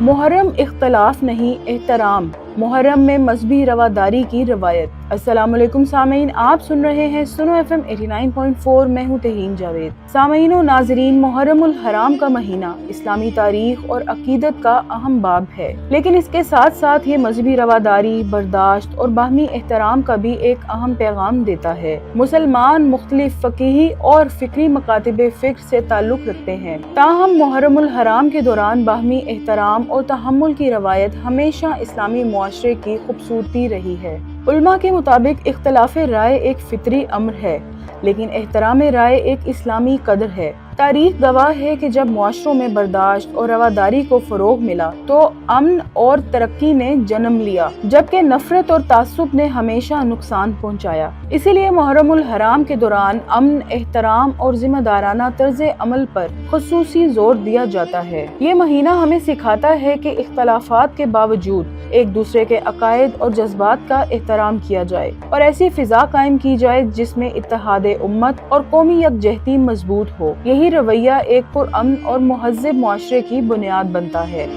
محرم اختلاف نہیں احترام، محرم میں مذہبی رواداری کی روایت۔ السلام علیکم سامعین، آپ سن رہے ہیں سنو ایف ایم 89.4، میں ہوں تہین جاوید۔ سامعین و ناظرین، محرم الحرام کا مہینہ اسلامی تاریخ اور عقیدت کا اہم باب ہے، لیکن اس کے ساتھ ساتھ یہ مذہبی رواداری، برداشت اور باہمی احترام کا بھی ایک اہم پیغام دیتا ہے۔ مسلمان مختلف فقہی اور فکری مکاتب فکر سے تعلق رکھتے ہیں، تاہم محرم الحرام کے دوران باہمی احترام اور تحمل کی روایت ہمیشہ اسلامی معاشرے کی خوبصورتی رہی ہے۔ علماء کے مطابق اختلاف رائے ایک فطری امر ہے، لیکن احترام رائے ایک اسلامی قدر ہے۔ تاریخ گواہ ہے کہ جب معاشروں میں برداشت اور رواداری کو فروغ ملا تو امن اور ترقی نے جنم لیا، جبکہ نفرت اور تعصب نے ہمیشہ نقصان پہنچایا۔ اسی لیے محرم الحرام کے دوران امن، احترام اور ذمہ دارانہ طرز عمل پر خصوصی زور دیا جاتا ہے۔ یہ مہینہ ہمیں سکھاتا ہے کہ اختلافات کے باوجود ایک دوسرے کے عقائد اور جذبات کا احترام کیا جائے اور ایسی فضا قائم کی جائے جس میں اتحاد امت اور قومی یکجہتی مضبوط ہو۔ یہی رویہ ایک پرامن اور مہذب معاشرے کی بنیاد بنتا ہے۔